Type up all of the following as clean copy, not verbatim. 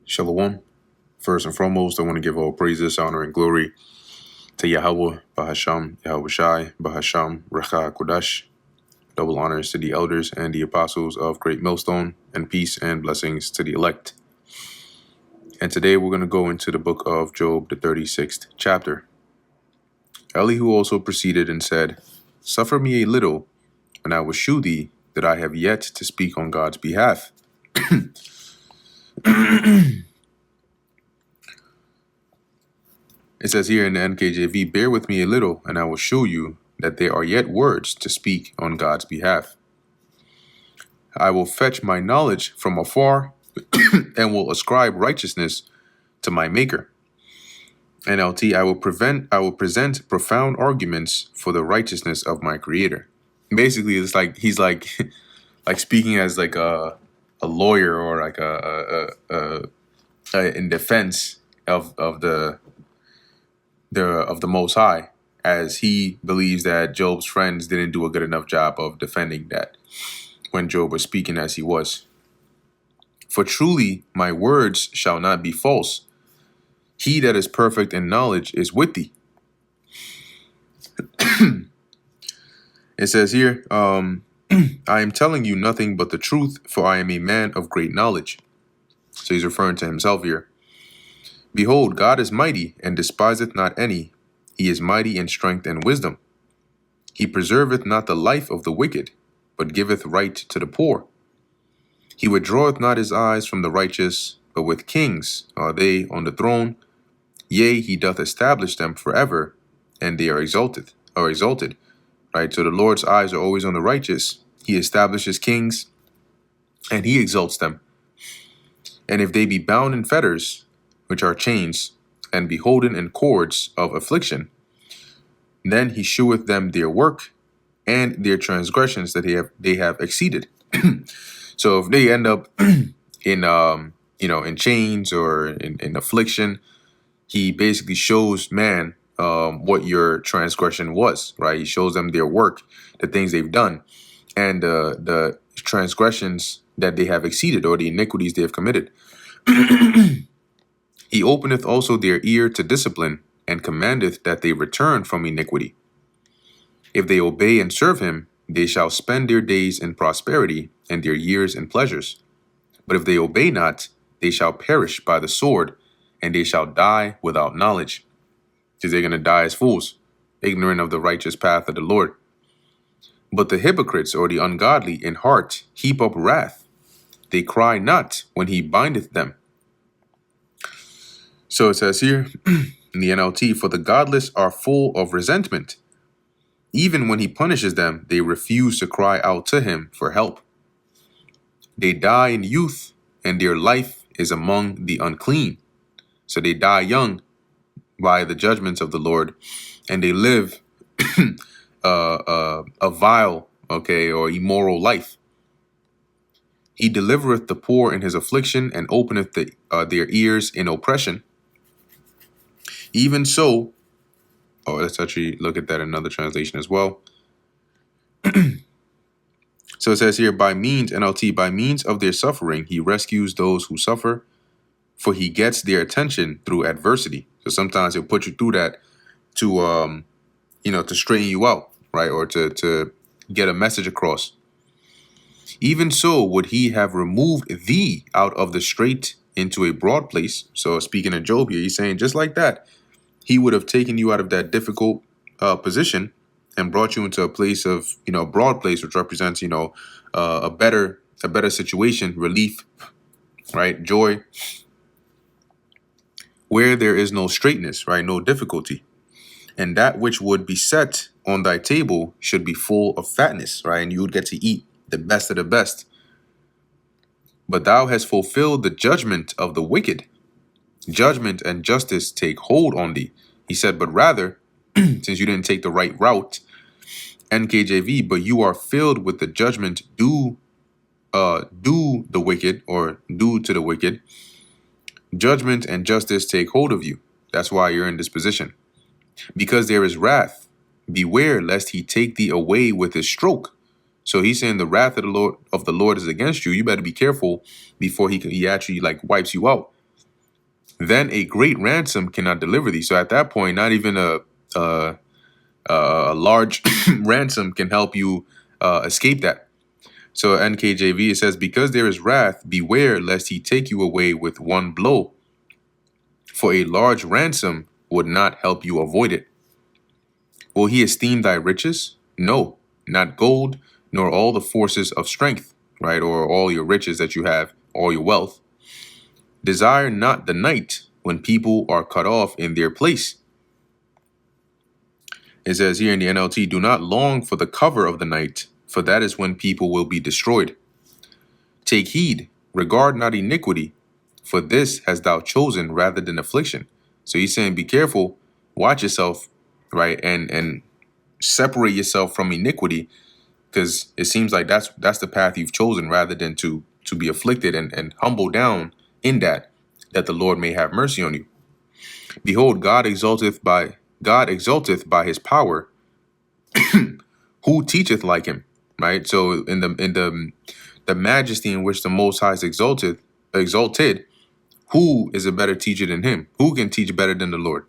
Shalom. First and foremost, I want to give all praises, honor, and glory to Yahweh, Bahasham, Yahweh Shai, Bahasham, Recha Kodash. Double honors to the elders and the apostles of Great Millstone, and peace and blessings to the elect. And today we're going to go into the book of Job, the 36th chapter. Elihu also proceeded and said, "Suffer me a little, and I will shew thee that I have yet to speak on God's behalf." It says here in the NKJV, "Bear with me a little, and I will show you that there are yet words to speak on God's behalf. I will fetch my knowledge from afar and will ascribe righteousness to my maker." NLT, I will present profound arguments for the righteousness of my creator. Basically, it's like he's like like speaking as like a lawyer, or like in defense of the Most High, as he believes that Job's friends didn't do a good enough job of defending that when Job was speaking as he was. "For truly my words shall not be false. He that is perfect in knowledge is with thee." It says here, "I am telling you nothing but the truth, for I am a man of great knowledge." So he's referring to himself here. "Behold, God is mighty, and despiseth not any. He is mighty in strength and wisdom. He preserveth not the life of the wicked, but giveth right to the poor. He withdraweth not his eyes from the righteous, but with kings are they on the throne. Yea, he doth establish them forever, and they are exalted. Right? So the Lord's eyes are always on the righteous. He establishes kings, and he exalts them. And if they be bound in fetters, which are chains, and beholden in cords of affliction, then he sheweth them their work and their transgressions that they have exceeded." So if they end up in chains or in affliction, he basically shows man what your transgression was, right? He shows them their work, the things they've done, and the transgressions that they have exceeded, or the iniquities they have committed. "He openeth also their ear to discipline, and commandeth that they return from iniquity. If they obey and serve him, they shall spend their days in prosperity, and their years in pleasures. But if they obey not, they shall perish by the sword, and they shall die without knowledge." Because they're going to die as fools, ignorant of the righteous path of the Lord. "But the hypocrites, or the ungodly in heart, heap up wrath. They cry not when he bindeth them." So it says here in the NLT, "For the godless are full of resentment. Even when he punishes them, they refuse to cry out to him for help. They die in youth, and their life is among the unclean." So they die young by the judgments of the Lord, and they live a vile, or immoral life. "He delivereth the poor in his affliction, and openeth their ears in oppression. Even so," let's actually look at that in another translation as well. So it says here, NLT, "By means of their suffering, he rescues those who suffer, for he gets their attention through adversity." So sometimes he'll put you through that to, to straighten you out, right? Or to get a message across. "Even so would he have removed thee out of the strait into a broad place." So speaking of Job here, he's saying just like that, he would have taken you out of that difficult position and brought you into a place of, a broad place, which represents, a better situation, relief, right? Joy, where there is no straightness, right? No difficulty. "And that which would be set on thy table should be full of fatness," right? And you would get to eat the best of the best. "But thou hast fulfilled the judgment of the wicked. Judgment and justice take hold on thee." He said, but rather, since you didn't take the right route, NKJV, "but you are filled with the judgment due the wicked, or due to the wicked. Judgment and justice take hold of you." That's why you're in this position. "Because there is wrath, beware lest he take thee away with his stroke." So he's saying the wrath of the Lord is against you. You better be careful before he actually wipes you out. then a great ransom cannot deliver thee. So at that point, not even a large ransom can help you escape that. So NKJV, it says, because there is wrath, beware lest he take you away with one blow, for a large ransom would not help you avoid it. Will he esteem thy riches? No, not gold, nor all the forces of strength, right? Or all your riches that you have, all your wealth. Desire not the night when people are cut off in their place. It says here in the NLT, do not long for the cover of the night, for that is when people will be destroyed. Take heed, regard not iniquity, for this hast thou chosen rather than affliction. So he's saying, be careful, watch yourself, right? And separate yourself from iniquity, because it seems like that's the path you've chosen rather than to be afflicted and humble down in that the Lord may have mercy on you. Behold, God exalteth by his power. Who teacheth like him? Right? So in the majesty in which the Most High is exalted, who is a better teacher than him? Who can teach better than the Lord?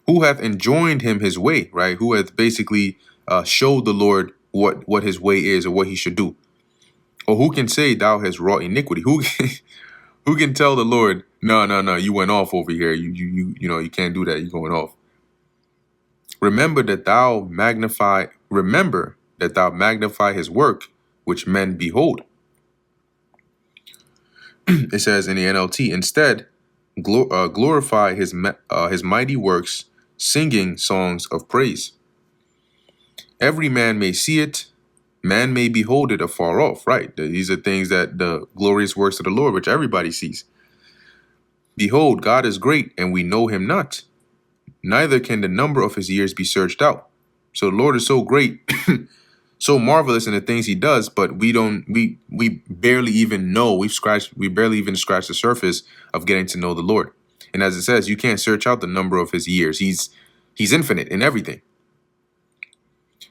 Who hath enjoined him his way, right? Who hath basically showed the Lord what his way is or what he should do? Or who can say thou hast wrought iniquity? Who can tell the Lord, no, you went off over here. You can't do that. You're going off. Remember that thou magnify his work, which men behold. It says in the NLT, instead, glorify his mighty works, singing songs of praise. Every man may see it, man may behold it afar off, right? These are things that the glorious works of the Lord, which everybody sees. Behold, God is great, and we know him not. Neither can the number of his years be searched out. So the Lord is so great, so marvelous in the things he does, but we barely even know. We barely even scratch the surface of getting to know the Lord. And as it says, you can't search out the number of his years. He's infinite in everything.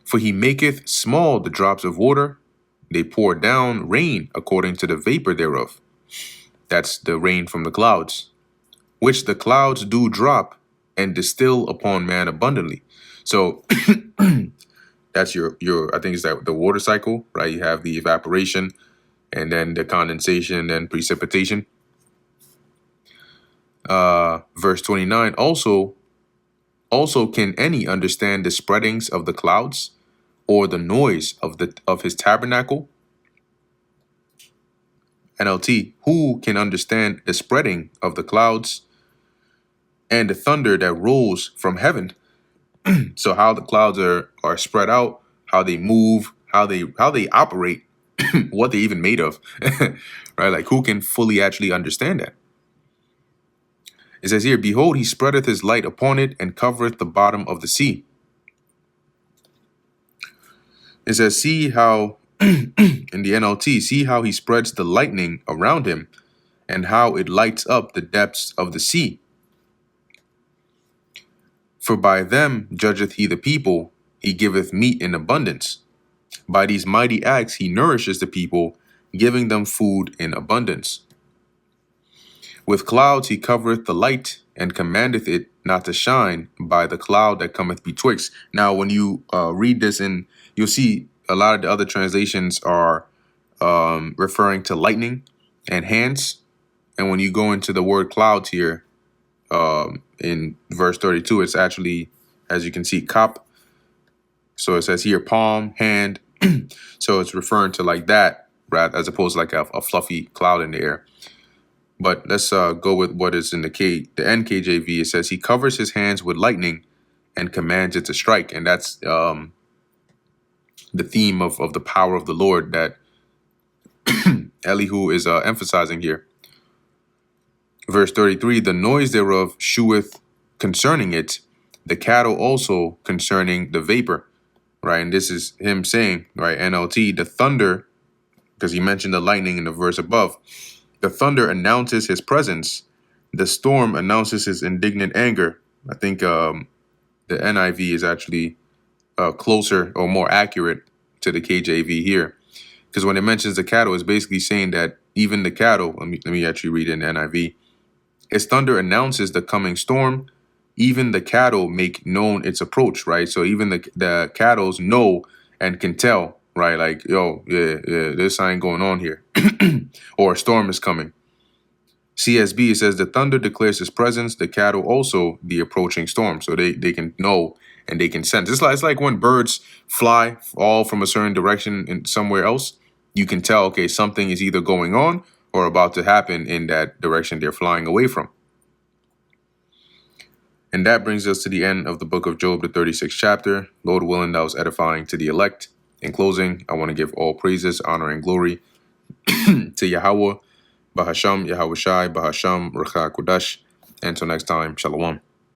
For he maketh small the drops of water, they pour down rain according to the vapor thereof. That's the rain from the clouds, which the clouds do drop and distill upon man abundantly. So that's your I think it's that the water cycle, right? You have the evaporation and then the condensation and then precipitation. Verse 29, also can any understand the spreadings of the clouds, or the noise of his tabernacle? NLT, who can understand the spreading of the clouds and the thunder that rolls from heaven? So how the clouds are spread out, how they move, how they operate, what they even made of, right? Like, who can fully actually understand that? It says here, behold, he spreadeth his light upon it, and covereth the bottom of the sea. It says, see how, in the NLT, see how he spreads the lightning around him, and how it lights up the depths of the sea. For by them judgeth he the people, he giveth meat in abundance. By these mighty acts he nourishes the people, giving them food in abundance. With clouds he covereth the light, and commandeth it not to shine by the cloud that cometh betwixt. Now, when you read this, and you'll see a lot of the other translations are referring to lightning and hands. And when you go into the word clouds here, in verse 32, it's actually, as you can see, kap. So it says here palm, hand. So it's referring to like that, right, as opposed to like a fluffy cloud in the air. But let's go with what is in the NKJV. It says he covers his hands with lightning and commands it to strike. And that's the theme of the power of the Lord that Elihu is emphasizing here. Verse 33, the noise thereof sheweth concerning it, the cattle also concerning the vapor, right? And this is him saying, right, NLT, the thunder, because he mentioned the lightning in the verse above, the thunder announces his presence, the storm announces his indignant anger. I think the NIV is actually closer or more accurate to the KJV here, because when it mentions the cattle, it's basically saying that even the cattle, let me actually read it in the NIV. Its thunder announces the coming storm. Even the cattle make known its approach, right? So even the cattle know and can tell, right? Like, yo, yeah, there's something going on here. Or a storm is coming. CSB says the thunder declares his presence, the cattle also the approaching storm. So they can know and they can sense. It's like when birds fly all from a certain direction and somewhere else, you can tell, okay, something is either going on or about to happen in that direction they're flying away from. And that brings us to the end of the book of Job, the 36th chapter. Lord willing, that was edifying to the elect. In closing, I want to give all praises, honor, and glory to Yahweh, Bahasham, Yahweh Shai, Bahasham, Ruach HaKodesh. Until next time, Shalom.